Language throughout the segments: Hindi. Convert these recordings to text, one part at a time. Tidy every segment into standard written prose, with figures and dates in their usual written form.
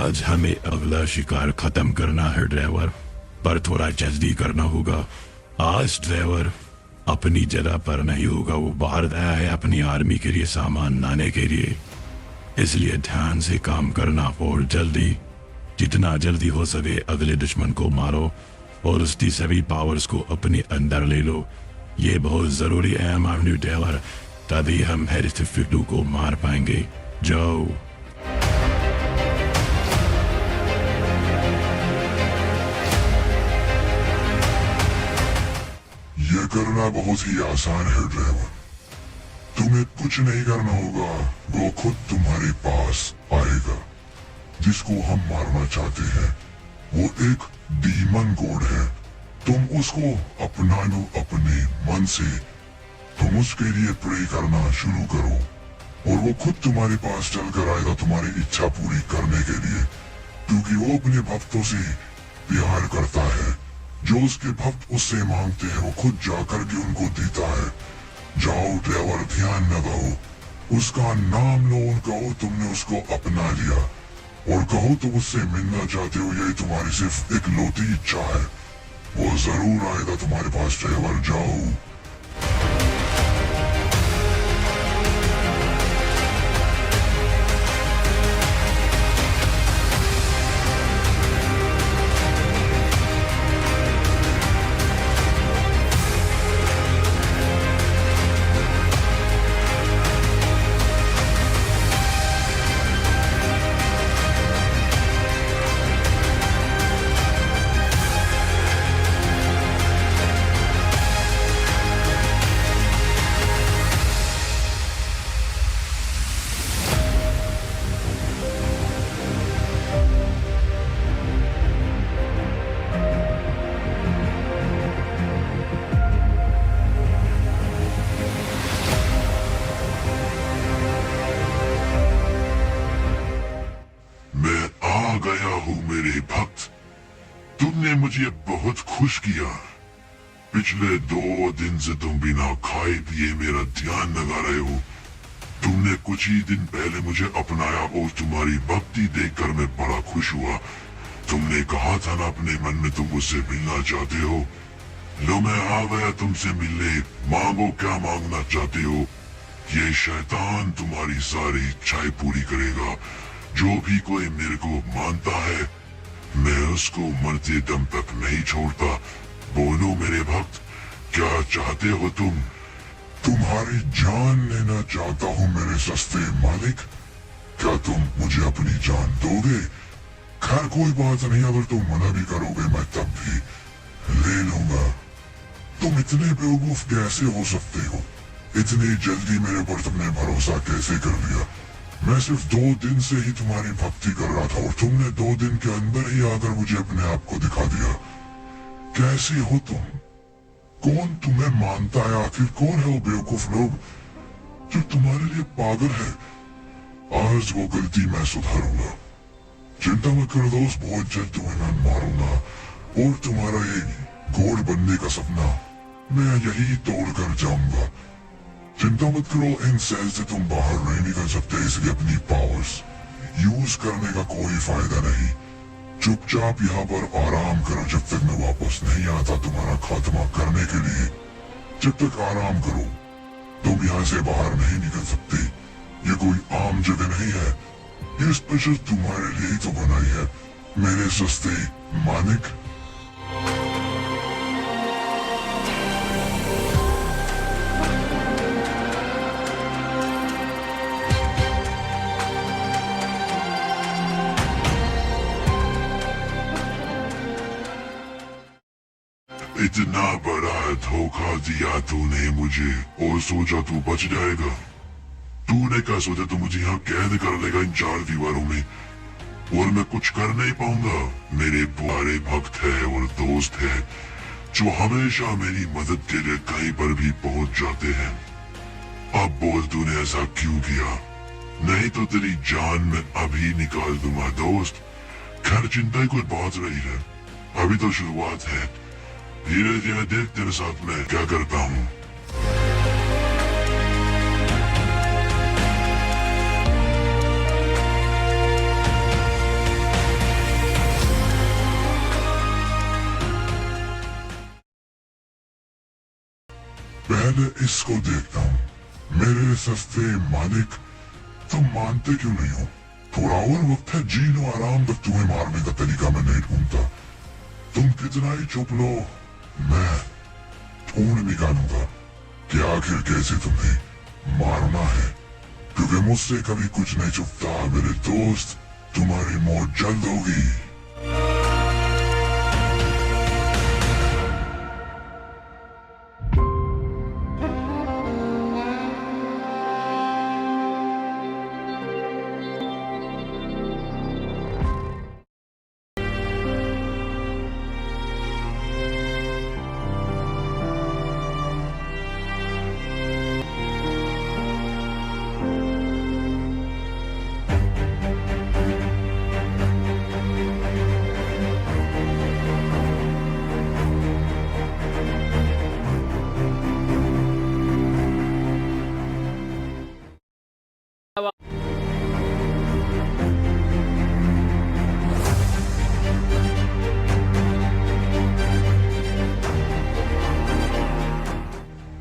आज हमें अगला शिकार खत्म करना है ड्राइवर, पर थोड़ा जल्दी करना होगा। आज ड्राइवर अपनी जगह पर नहीं होगा, वो बाहर गया है अपनी आर्मी के लिए सामान लाने के लिए। इसलिए ध्यान से काम करना और जल्दी, जितना जल्दी हो सके अगले दुश्मन को मारो और उसकी सभी पावर्स को अपने अंदर ले लो। ये बहुत जरूरी है मामनी ड्राइवर, तभी हम हैरिस फिटू को मार पाएंगे। जाओ। यह करना बहुत ही आसान है ड्राइवर, तुम्हें कुछ नहीं करना होगा, वो खुद तुम्हारे पास आएगा। जिसको हम मारना चाहते हैं वो एक डीमन गॉड है, तुम उसको अपना लो अपने मन से। तुम उसके लिए प्रे करना शुरू करो और वो खुद तुम्हारे पास चलकर आएगा तुम्हारी इच्छा पूरी करने के लिए, क्योंकि वो अपने भक्तों से प्यार करता है। जो उसके भक्त उससे मांगते हैं वो खुद जाकर के उनको देता है। जाओ ड्राइवर, ध्यान लगाओ, उसका नाम लो और कहो तुमने उसको अपना लिया, और कहो तुम उससे मिलना चाहते हो, यही तुम्हारी सिर्फ एक लौती इच्छा है। वो जरूर आएगा तुम्हारे पास ड्राइवर, जाओ। मेरे भक्त, तुमने मुझे बहुत खुश किया। पिछले 2 दिन से तुम बिना खाए पिए मेरा ध्यान लगा रहे हो। तुमने कुछ ही दिन पहले मुझे अपनाया और तुम्हारी भक्ति देखकर मैं बड़ा खुश हुआ। तुमने कहा था ना अपने मन में तुम मुझसे मिलना चाहते हो, लो मैं आ गया तुमसे मिलने। मांगो क्या मांगना चाहते हो, ये शैतान तुम्हारी सारी इच्छाएं पूरी करेगा। जो भी कोई मेरे को मानता है मैं उसको मरते दम तक नहीं छोड़ता। बोलो मेरे भक्त, क्या चाहते हो तुम? तुम्हारी जान लेना चाहता हूँ मेरे सस्ते मालिक। क्या तुम मुझे अपनी जान दोगे? खैर कोई बात नहीं, अगर तुम मना भी करोगे मैं तब भी ले लूंगा। तुम इतने बेवकूफ कैसे हो सकते हो? इतनी जल्दी मेरे पर तुमने भरोसा कैसे कर लिया? मैं सिर्फ 2 दिन से ही तुम्हारी भक्ति कर रहा था और तुमने 2 दिन के अंदर ही आकर मुझे अपने आप को दिखा दिया। कैसे हो तुम? कौन तुम्हें मानता है? आखिर कौन है वो बेवकूफ लोग जो तुम्हारे लिए पागल है? आज वो गलती मैं सुधारूंगा। चिंता मत करो दोस्त, बहुत जल्द तुम्हें मैं मारूंगा और तुम्हारा ये गॉड बनने का सपना मैं यही तोड़ कर जाऊंगा। चिंता मत करो, इन सेल से तुम बाहर नहीं निकल सकते, इसलिए अपनी पावर्स यूज करने का कोई फायदा नहीं। चुपचाप यहाँ पर आराम करो जब तक मैं वापस नहीं आता तुम्हारा खात्मा करने के लिए। जब तक आराम करो, तुम यहाँ से बाहर नहीं निकल सकते। ये कोई आम जगह नहीं है, ये स्पेशल तुम्हारे लिए ही तो बनाई है मेरे सस्ते मालिक। इतना बड़ा धोखा दिया तूने मुझे और सोचा तू बच जाएगा। तूने क्या सोचा तू मुझे यहाँ कैद कर लेगा इन 4 दीवारों में और मैं कुछ कर नहीं पाऊंगा? मेरे पुराने भक्त है और दोस्त है जो हमेशा मेरी मदद के लिए कहीं पर भी पहुंच जाते हैं। अब बोल तूने ऐसा क्यों किया? नहीं तो तेरी जान मैं अभी निकाल दूंगा दोस्त। खैर चिंता ही कोई बात रही है, अभी तो शुरुआत है। धीरे धीरे देख तेरे साथ मैं क्या करता हूँ। पहले इसको देखता हूँ। मेरे सस्ते मालिक, तुम मानते क्यों नहीं हो? थोड़ा और वक्त है, जी लो आराम तक, तुम्हें मारने का तरीका मैं नहीं ढूंढता। तुम कितना ही चुप लो, मैं ढूंढ निकालूंगा कि आखिर कैसे तुम्हें मारना है, क्योंकि मुझसे कभी कुछ नहीं छुपता मेरे दोस्त। तुम्हारी मौत जल्द होगी।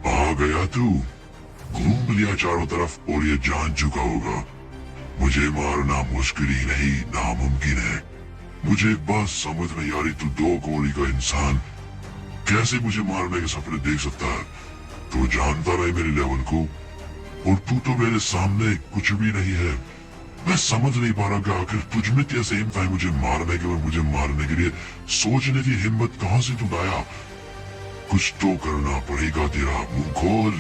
आ गया तू, घूम लिया चारों तरफ और ये जान चुका होगा मुझे मारना मुश्किल ही नहीं नामुमकिन है। मुझे एक बात समझ में आ रही, तू दो कौड़ी का इंसान कैसे मुझे मारने के सपने देख सकता है? तू जानता नहीं मेरे लेवल को, और तू तो मेरे सामने कुछ भी नहीं है। मैं समझ नहीं पा रहा कि आखिर तुझ में कैसे हिम्मत है मुझे मारने के, मुझे मारने के लिए सोचने की हिम्मत कहाँ से तू लाया? कुछ तो करना पड़ेगा, तेरा मुंह खोल।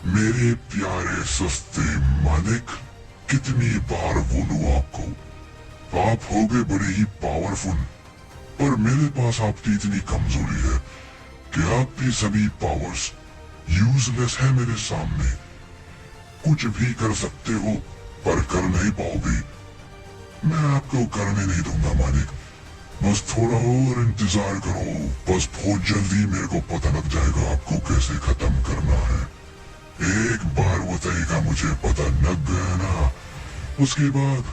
मेरे प्यारे सस्ते मालिक, कितनी बार बोलूं आपको, आप हो गए बड़े ही पावरफुल, पर मेरे पास आपकी इतनी कमजोरी है कि आपकी सभी पावर्स यूजलेस है मेरे सामने। कुछ भी कर सकते हो पर कर नहीं पाओगे। मैं आपको करने नहीं दूंगा मालिक, बस थोड़ा और इंतजार करो। बस बहुत जल्दी मेरे को पता लग जाएगा आपको कैसे खत्म करना है। एक बार बताएगा मुझे पता लग गया ना, उसके बाद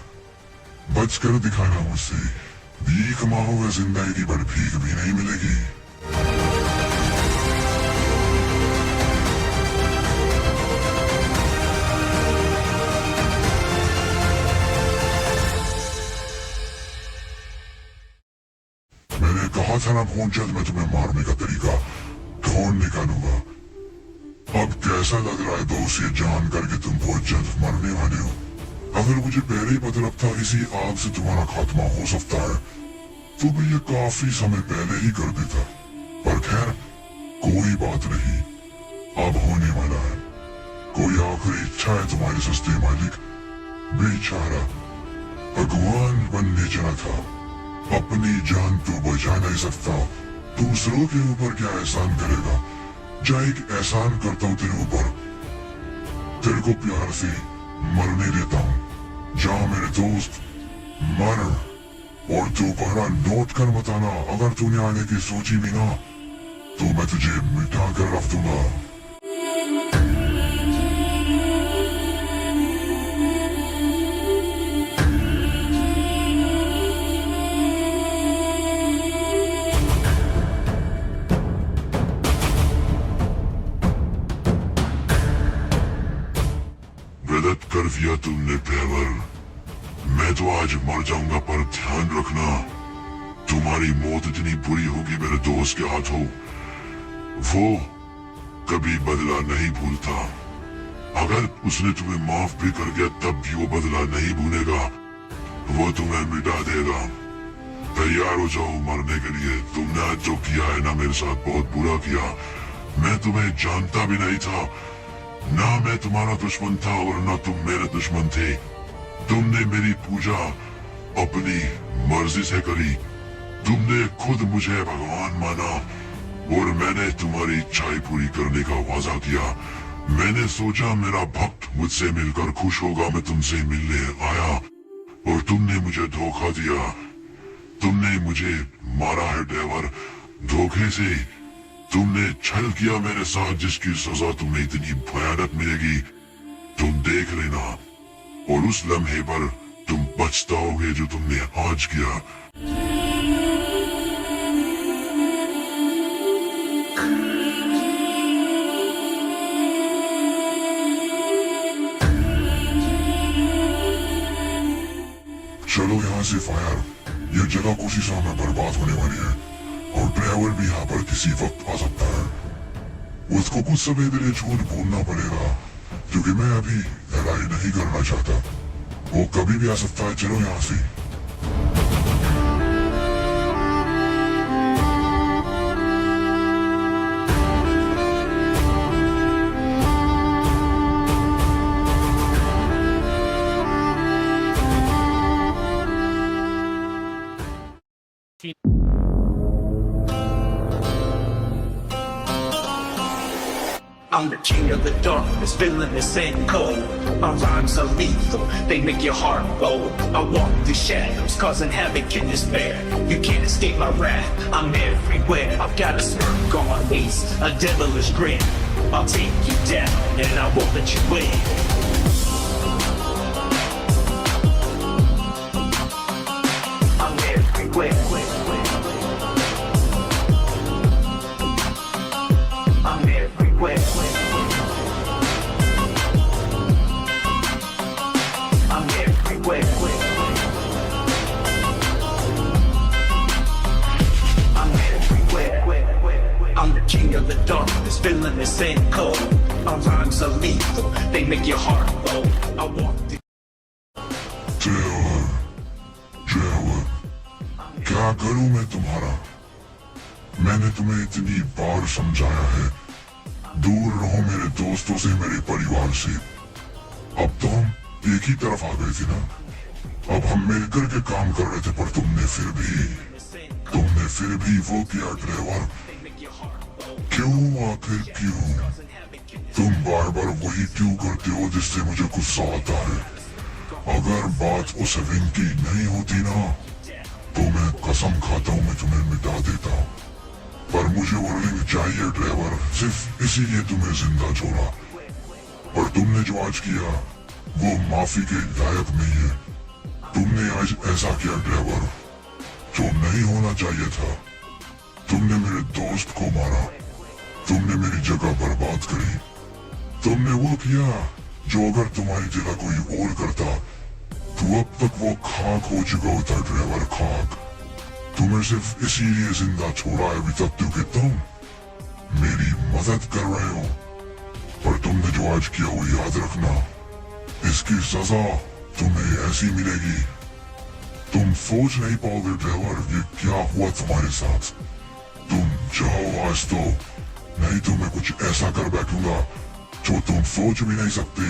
बच कर दिखाना मुझसे। भीख मांगोगे जिंदगी भर, भीख भी नहीं मिलेगी। मैंने कहा था ना बहुत जल्द मैं तुम्हें मारने का तरीका ढूंढ निकालूंगा। अब कैसा लग रहा है दोस्त ये जान करके तुम बहुत जल्द मरने वाले हो? अगर मुझे पहले ही पता लगता इसी आग से तुम्हारा खात्मा हो सकता है तो मैं ये काफी समय पहले ही कर देता। पर खैर कोई बात नहीं, अब होने वाला है। कोई आखिरी इच्छा है तुम्हारे सस्ते मालिक? बेचारा भगवान बनने चला था, अपनी जान तो बचा नहीं सकता, दूसरों के ऊपर क्या एहसान करेगा? जा एक एहसान करता हूँ तेरे ऊपर, तेरे को प्यार से मरने देता हूँ। जा मेरे दोस्त, मर। और दोबारा नोट कर बताना, अगर तूने आने की सोची भी ना तो मैं तुझे मिटा कर रख दूंगा। गलत कर दिया तुमने पेवर, मैं तो आज मर जाऊंगा, पर ध्यान रखना तुम्हारी मौत इतनी बुरी होगी मेरे दोस्त के हाथों, वो कभी बदला नहीं भूलता। अगर उसने तुम्हें माफ भी कर दिया तब भी वो बदला नहीं भूलेगा, वो तुम्हें मिटा देगा। तैयार हो जाओ मरने के लिए। तुमने आज जो किया है ना मेरे साथ, बहुत बुरा किया। मैं तुम्हें जानता भी नहीं था, ना मैं तुम्हारा दुश्मन था और ना तुम मेरे दुश्मन थे। तुमने मेरी पूजा अपनी मर्जी से करी, तुमने खुद मुझे भगवान माना और मैंने तुम्हारी इच्छाएं पूरी करने का वादा किया। मैंने सोचा मेरा भक्त मुझसे मिलकर खुश होगा, मैं तुमसे मिलने आया और तुमने मुझे धोखा दिया। तुमने मुझे मारा है ड्राइवर, धोखे से। तुमने छल किया मेरे साथ, जिसकी सजा तुम्हें इतनी भयानक मिलेगी। तुम देख लेना और उस लम्हे पर तुम पछताओगे जो तुमने आज किया। चलो यहाँ से फायर, यह जगह कुछ ही समय बर्बाद होने वाली है और ड्राइवर भी यहाँ पर किसी वक्त आ सकता है। उसको कुछ समय के लिए झूठ बोलना पड़ेगा क्योंकि मैं अभी लड़ाई नहीं करना चाहता। वो कभी भी आ सकता है। चलो यहाँ से। I'm the king of the darkness, villainous and cold. My rhymes are lethal, they make your heart bold. I walk through shadows, causing havoc and despair. You can't escape my wrath, I'm everywhere. I've got a smirk on my face, a devilish grin. I'll take you down, and I won't let you win. I'm everywhere. I'm everywhere. I'm everywhere. I'm everywhere. I'm the king of the darkness, villainous and cold. My rhymes are lethal, they make your heart bold. I walk the driver, क्या करूं मैं तुम्हारा? मैंने तुम्हें इतनी बार समझाया है, दूर रहो मेरे दोस्तों से, मेरे परिवार से। अब तो हम एक ही तरफ आ गए थे ना। अब हम मिलकर के काम कर रहे थे, पर तुमने फिर भी वो किया ड्राइवर। क्यों आखिर क्यों? तुम बार बार वही क्यों करते हो जिससे मुझे गुस्सा आता है। अगर बात उस रिंग की नहीं होती ना, तो मैं कसम खाता हूँ मैं तुम्हें मिटा देता। पर मुझे वो रिंग चाहिए ड्राइवर, सिर्फ इसीलिए तुम्हें जिंदा छोड़ा। पर तुमने जो आज किया वो माफी के लायक नहीं है। तुमने आज ऐसा किया ड्राइवर जो नहीं होना चाहिए था। तुमने मेरे दोस्त को मारा, तुमने मेरी जगह बर्बाद करी। तुमने वो किया जो अगर तुम्हारी जगह कोई और करता तो अब तक वो खाक हो चुका होता ड्राइवर, खाक। तुम्हें सिर्फ इसीलिए जिंदा छोड़ा है अभी तक क्योंकि तुम मेरी मदद कर रहे हो। पर तुमने जो आज किया वो याद रखना, इसकी सजा तुम्हें ऐसी मिलेगी तुम सोच नहीं पाओगे ड्राइवर ये क्या हुआ तुम्हारे साथ। तुम जाओ आज तो, नहीं तो मैं कुछ ऐसा कर बैठूंगा जो तुम सोच भी नहीं सकते।